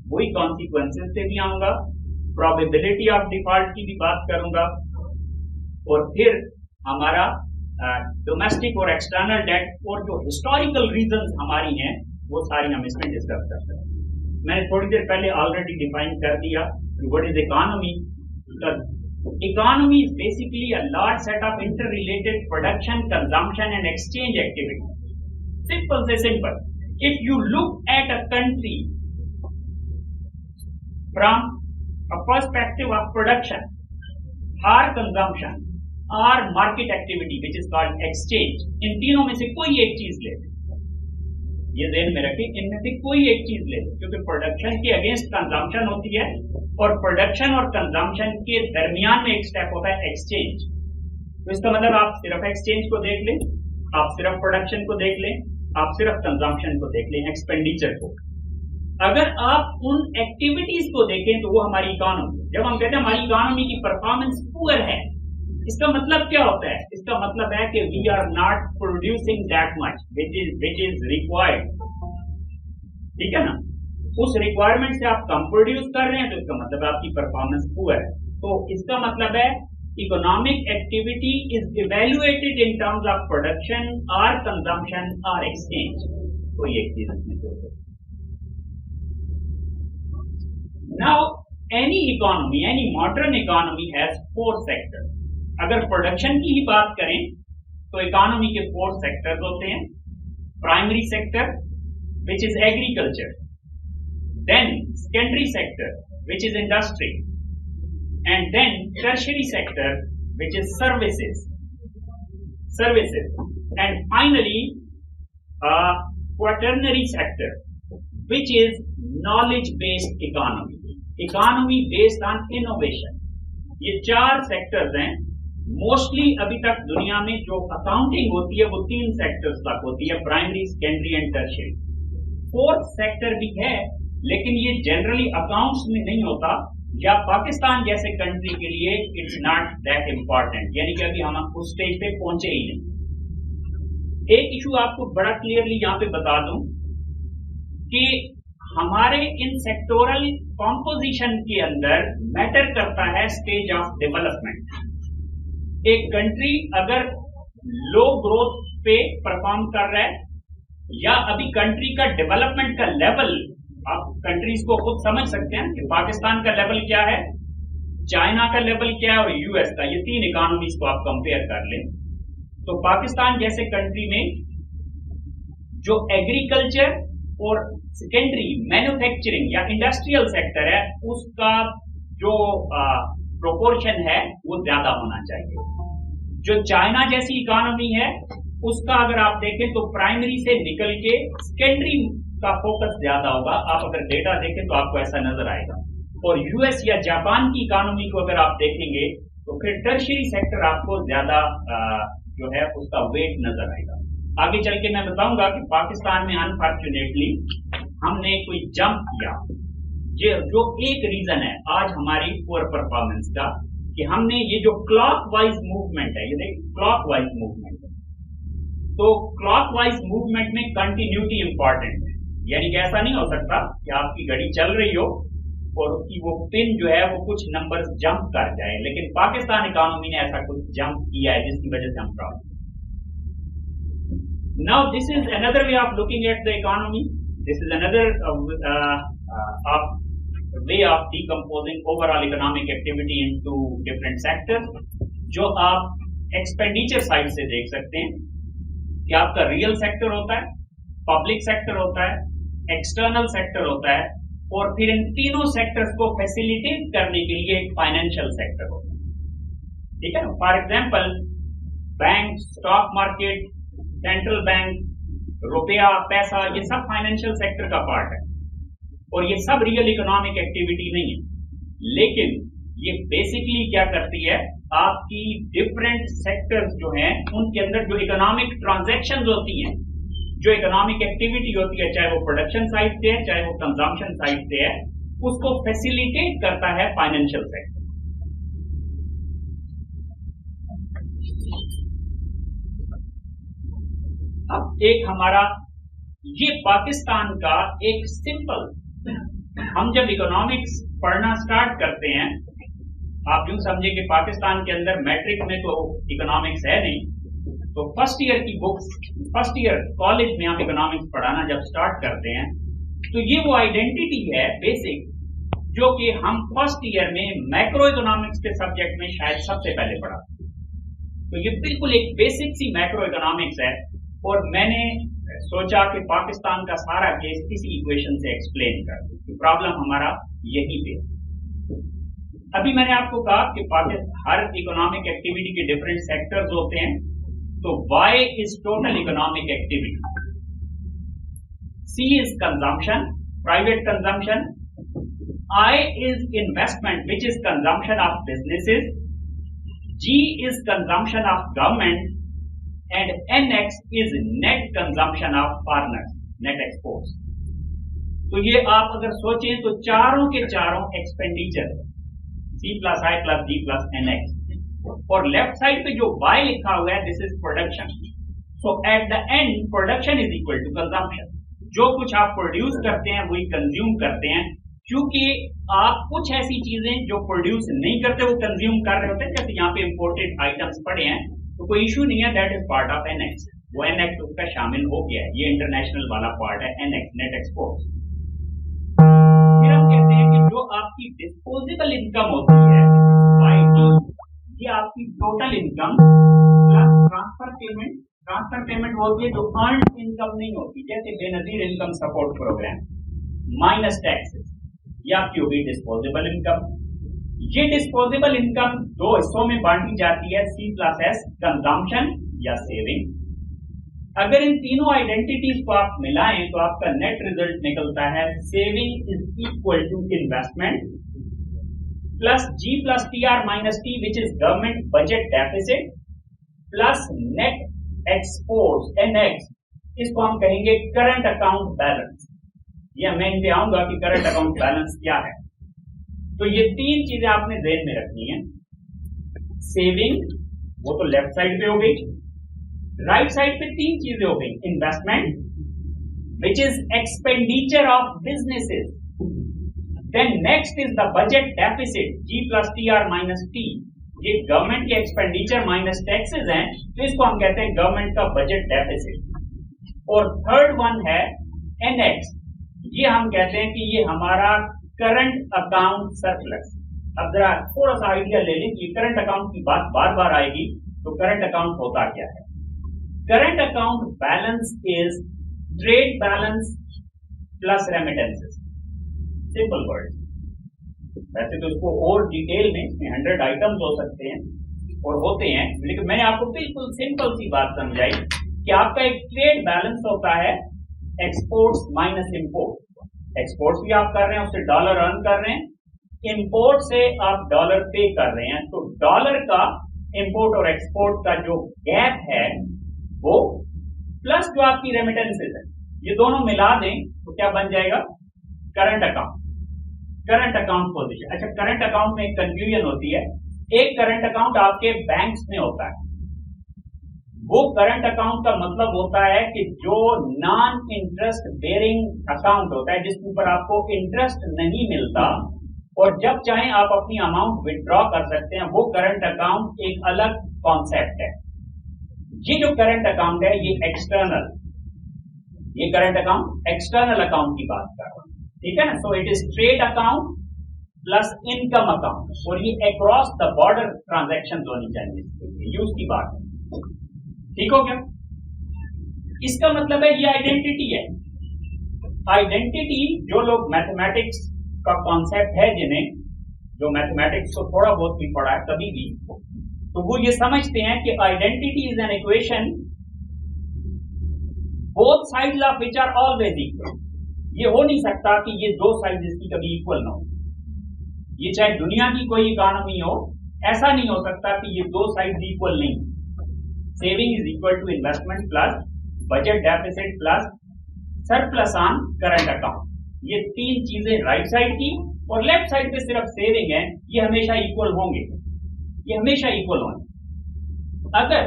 वही कॉन्सिक्वेंसेस से भी आऊंगा, प्रोबेबिलिटी ऑफ डिफॉल्ट की भी बात करूंगा, और फिर हमारा डोमेस्टिक और एक्सटर्नल डेट और जो हिस्टोरिकल रीजंस हमारी हैं वो सारी हम इसमें डिस्कस करते हैं। मैंने थोड़ी देर पहले ऑलरेडी डिफाइन कर दिया what is economy. Economy is basically a large set of interrelated production, consumption and exchange activity. Simple say simple. If you look at a country from a perspective of production or consumption or market activity which is called exchange, इन तीनों में से कोई एक चीज ले, ये ध्यान में रखें, इनमें से कोई एक चीज ले, क्योंकि प्रोडक्शन के अगेंस्ट कंजम्पशन होती है और प्रोडक्शन और कंजम्पशन के दरमियान में एक स्टेप होता है एक्सचेंज। तो इसका मतलब आप सिर्फ एक्सचेंज को देख लें, आप सिर्फ प्रोडक्शन को देख लें, आप सिर्फ कंजम्पशन को देख लें, एक्सपेंडिचर को। अगर आप उन एक्टिविटीज को देखें तो वो हमारी इकोनॉमी। जब हम कहते हैं हमारी इकोनॉमी की परफॉर्मेंस पुअर है, इसका मतलब क्या होता है? इसका मतलब है कि we are not producing that much which is required. ठीक है ना? उस रिक्वायरमेंट से आप कम प्रोड्यूस कर रहे हैं तो इसका मतलब आपकी परफॉर्मेंस पुअर है। तो इसका मतलब है economic activity is evaluated in terms of production और कंजम्पशन और एक्सचेंज। तो ये चीज इसमें से होती है। Now any economy, any modern economy has 4 sectors. अगर प्रोडक्शन की ही बात करें तो इकोनॉमी के 4 सेक्टर्स होते हैं। Primary sector which is agriculture, then secondary sector which is industry, and then tertiary sector which is services, and finally quaternary sector which is knowledge based economy based on innovation। ये 4 sectors हैं। Mostly अभी तक दुनिया में जो accounting होती है वो 3 सेक्टर्स तक होती है, primary, secondary and tertiary. 4th sector भी है लेकिन ये जनरली अकाउंट्स में नहीं होता, या पाकिस्तान जैसे कंट्री के लिए इट्स नॉट दैट इंपॉर्टेंट, यानी कि अभी हम उस स्टेज पे पहुंचे ही नहीं। एक इशू आपको बड़ा क्लियरली यहां पे बता दूं कि हमारे इन सेक्टोरल कॉम्पोजिशन के अंदर मैटर करता है स्टेज ऑफ डेवलपमेंट। एक कंट्री अगर लो ग्रोथ पे परफॉर्म कर रहा है या अभी कंट्री का डेवलपमेंट का लेवल, आप कंट्रीज को खुद समझ सकते हैं कि पाकिस्तान का लेवल क्या है, चाइना का लेवल क्या है और यूएस का, ये 3 इकोनॉमीज को आप कंपेयर कर लें तो पाकिस्तान जैसे कंट्री में जो एग्रीकल्चर और सेकेंडरी मैन्युफैक्चरिंग या इंडस्ट्रियल सेक्टर है उसका जो प्रोपोर्शन है वो ज्यादा होना चाहिए। जो चाइना जैसी इकोनॉमी है उसका अगर आप देखें तो प्राइमरी से निकल के सेकेंडरी का फोकस ज्यादा होगा। आप अगर डेटा देखें तो आपको ऐसा नजर आएगा। और यूएस या जापान की इकोनॉमी को अगर आप देखेंगे तो फिर टर्शियरी सेक्टर आपको ज्यादा जो है उसका वेट नजर आएगा। आगे चल के मैं बताऊंगा कि पाकिस्तान में अनफॉर्चुनेटली हमने कोई जंप किया, जो एक रीजन है आज हमारी पुअर परफॉर्मेंस का, कि हमने ये जो क्लॉकवाइज मूवमेंट है, ये देखिए क्लॉकवाइज मूवमेंट है, तो क्लॉकवाइज मूवमेंट में कंटिन्यूटी इंपॉर्टेंट है। यानी कि ऐसा नहीं हो सकता कि आपकी घड़ी चल रही हो और उसकी वो पिन जो है वो कुछ नंबर्स जंप कर जाए, लेकिन पाकिस्तान इकोनॉमी ने ऐसा कुछ जंप किया है जिसकी वजह से हम proud. Now this is another way of looking at the economy, this is another way of decomposing overall economic activity into different sectors, जो आप एक्सपेंडिचर साइड से देख सकते हैं कि आपका रियल सेक्टर होता है, पब्लिक सेक्टर होता है, एक्सटर्नल सेक्टर होता है, और फिर इन तीनों सेक्टर्स को फैसिलिटेट करने के लिए एक फाइनेंशियल सेक्टर होता है। ठीक है ना? For example bank, stock market, central bank, रुपया, पैसा, ये सब फाइनेंशियल सेक्टर का पार्ट है और ये सब रियल इकोनॉमिक एक्टिविटी नहीं है, लेकिन ये बेसिकली क्या करती है, आपकी डिफरेंट सेक्टर्स जो हैं उनके अंदर जो इकोनॉमिक ट्रांजैक्शंस होती हैं, जो इकोनॉमिक एक्टिविटी होती है, चाहे वो प्रोडक्शन साइड से है चाहे वो कंजम्पशन साइड से है, उसको फैसिलिटेट करता है फाइनेंशियल सेक्टर। अब एक हमारा ये पाकिस्तान का एक सिंपल हम जब इकोनॉमिक्स पढ़ना स्टार्ट करते हैं, आप यूं समझे कि पाकिस्तान के अंदर मैट्रिक में तो इकोनॉमिक्स है नहीं, तो फर्स्ट ईयर की बुक्स, फर्स्ट ईयर कॉलेज में आप इकोनॉमिक्स पढ़ाना जब स्टार्ट करते हैं, तो ये वो आइडेंटिटी है बेसिक जो कि हम फर्स्ट ईयर में मैक्रो इकोनॉमिक्स के सब्जेक्ट में शायद सबसे पहले पढ़ा। तो ये बिल्कुल एक बेसिक सी मैक्रो इकोनॉमिक्स है, और मैंने सोचा कि पाकिस्तान का सारा केस इसी इक्वेशन से एक्सप्लेन कर दूं। प्रॉब्लम हमारा यही पे। अभी मैंने आपको कहा कि हर इकोनॉमिक एक्टिविटी के डिफरेंट सेक्टर्स होते हैं। तो Y is total economic activity, C is consumption, private consumption, I is investment which is consumption of businesses, G is consumption of government, and NX is net consumption of foreigners, net exports। तो ये आप अगर सोचें तो चारों के चारों expenditure C plus I plus G plus NX, और लेफ्ट साइड पे जो Y लिखा हुआ है this is production. So at the end production is equal to consumption. जो कुछ आप प्रोड्यूस करते हैं वही कंज्यूम करते हैं, क्योंकि आप कुछ ऐसी चीजें जो प्रोड्यूस नहीं करते वो कंज्यूम कर रहे होते हैं। जैसे यहाँ पे इंपोर्टेड आइटम्स पड़े हैं तो कोई इशू नहीं है, that is part of NX, वो NX उसका शामिल हो गया है। ये इंटरनेशनल वाला पार्ट है NX, नेट एक्सपोर्ट। फिर हम कहते हैं कि जो आपकी डिस्पोजेबल इनकम होती है YD, ये आपकी total income plus transfer payment. Transfer payment होती है जो अर्न इनकम नहीं होती, जैसे Benazir income support program, minus taxes, ये आपकी होगी डिस्पोजेबल इनकम। ये डिस्पोजेबल इनकम दो हिस्सों में बांटी जाती है, C प्लस S, कंजम्पशन या सेविंग। अगर इन तीनों आइडेंटिटीज को आप मिलाएं तो आपका नेट रिजल्ट निकलता है saving is equal to investment plus G plus TR minus T which is government budget deficit plus net export NX, इसको हम कहेंगे करंट अकाउंट बैलेंस। यह मैं इन पे आऊंगा कि करंट अकाउंट बैलेंस क्या है। तो ये तीन चीजें आपने ध्यान में रखनी है। सेविंग वो तो लेफ्ट साइड पे हो गई, राइट साइड पे तीन चीजें हो गई, investment which is expenditure of businesses, then next is the budget deficit G plus TR minus T, ये गवर्नमेंट के एक्सपेंडिचर माइनस टैक्सेस हैं, तो इसको हम कहते हैं गवर्नमेंट का बजट डेफिसिट। और थर्ड वन है NX, ये हम कहते हैं कि ये हमारा करंट अकाउंट सरप्लस। अब जरा थोड़ा सा आइडिया ले लें कि करंट अकाउंट की बात बार बार आएगी, तो करंट अकाउंट होता क्या है। Current account balance is trade balance plus remittances, simple word. वैसे तो इसको और डिटेल में 100 आइटम्स हो सकते हैं और होते हैं, लेकिन मैंने आपको बिल्कुल सिंपल सी बात समझाई कि आपका एक ट्रेड बैलेंस होता है एक्सपोर्ट्स माइनस इंपोर्ट। एक्सपोर्ट्स भी आप कर रहे हैं, उससे डॉलर अर्न कर रहे हैं, इंपोर्ट से आप डॉलर पे कर रहे हैं, तो डॉलर का इंपोर्ट और एक्सपोर्ट का जो गैप है वो प्लस जो आपकी रेमिटेंसेस है, ये दोनों मिला दें तो क्या बन जाएगा, current account. Current account position. अच्छा, करंट अकाउंट में एक कंफ्यूजन होती है, एक करंट अकाउंट आपके बैंक्स में होता है, वो करंट अकाउंट का मतलब होता है कि जो नॉन इंटरेस्ट बेयरिंग अकाउंट होता है, जिसके ऊपर आपको इंटरेस्ट नहीं मिलता और जब चाहें आप अपनी अमाउंट विथड्रॉ कर सकते हैं, वो करंट अकाउंट एक अलग कॉन्सेप्ट है। ये जो करंट अकाउंट है ये एक्सटर्नल, ये करंट अकाउंट एक्सटर्नल अकाउंट की बात कर रहा हूं, ठीक है ना। So it is trade account plus income account, और ये अक्रॉस द बॉर्डर ट्रांजैक्शन होनी चाहिए, यूज की बात है, ठीक हो गया। इसका मतलब है ये आइडेंटिटी है। आइडेंटिटी जो लोग मैथमेटिक्स का कॉन्सेप्ट है, जिन्हें जो मैथमेटिक्स को थोड़ा बहुत भी पढ़ा है कभी भी, तो वो ये समझते हैं कि identity is an equation both sides of which are always equal. ये हो नहीं सकता कि ये दो साइड इसकी कभी इक्वल ना हो। ये चाहे दुनिया की कोई इकोनॉमी हो, ऐसा नहीं हो सकता कि ये दो साइड इक्वल नहीं। Saving is equal to investment plus budget deficit plus surplus on current account. ये तीन चीजें राइट साइड की, और लेफ्ट साइड पे सिर्फ सेविंग है, ये हमेशा इक्वल होंगे, ये हमेशा इक्वल होंगे। अगर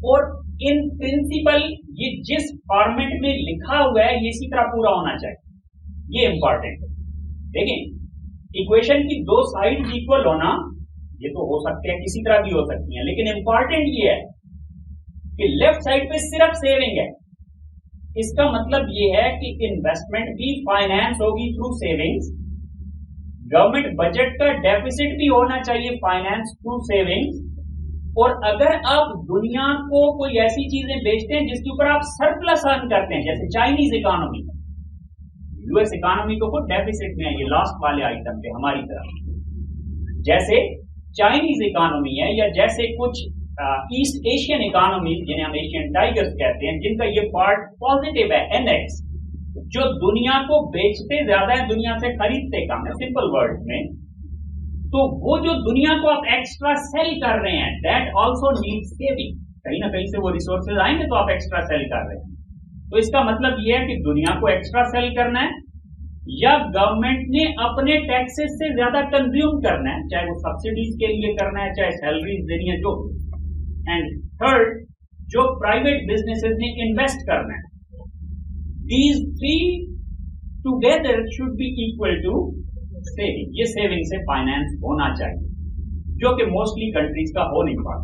और इन प्रिंसिपल ये जिस फॉर्मेट में लिखा हुआ है ये इसी तरह पूरा होना चाहिए। ये इंपॉर्टेंट है। देखिए इक्वेशन की दो साइड इक्वल होना ये तो हो सकते हैं, किसी तरह भी हो सकती है, लेकिन इंपॉर्टेंट ये है कि लेफ्ट साइड पे सिर्फ सेविंग है। इसका मतलब ये है कि इन्वेस्टमेंट भी फाइनेंस होगी थ्रू सेविंग्स, गवर्नमेंट बजट का डेफिसिट भी होना चाहिए फाइनेंस थ्रू सेविंग्स, और अगर आप दुनिया को कोई ऐसी चीजें बेचते हैं जिसके ऊपर आप सरप्लस अर्न करते हैं, जैसे चाइनीज इकोनॉमी, यूएस इकोनॉमी तो खुद डेफिसिट में है, ये लास्ट वाले आइटम पे हमारी तरफ, जैसे चाइनीज इकोनॉमी है, या जैसे कुछ ईस्ट एशियन इकोनॉमी जिन्हें हम एशियन टाइगर्स कहते हैं, जिनका ये पार्ट पॉजिटिव है, एनएक्स, जो दुनिया को बेचते ज्यादा है, दुनिया से खरीदते कम है, सिंपल वर्ड में। तो वो जो दुनिया को आप एक्स्ट्रा सेल कर रहे हैं, दैट ऑल्सो नीड्स सेविंग, कहीं ना कहीं से वो रिसोर्सेज आएंगे तो आप एक्स्ट्रा सेल कर रहे हैं। तो इसका मतलब ये है कि दुनिया को एक्स्ट्रा सेल करना है, या गवर्नमेंट ने अपने टैक्सेस से ज्यादा कंज्यूम करना है, चाहे वो सब्सिडीज के लिए करना है, चाहे सैलरीज देनी है, जो। एंड थर्ड, जो प्राइवेट बिजनेसेस ने इन्वेस्ट करना है। These three together should be equal to saving. ये सेविंग से फाइनेंस होना चाहिए, जो कि मोस्टली कंट्रीज का हो नहीं पाता।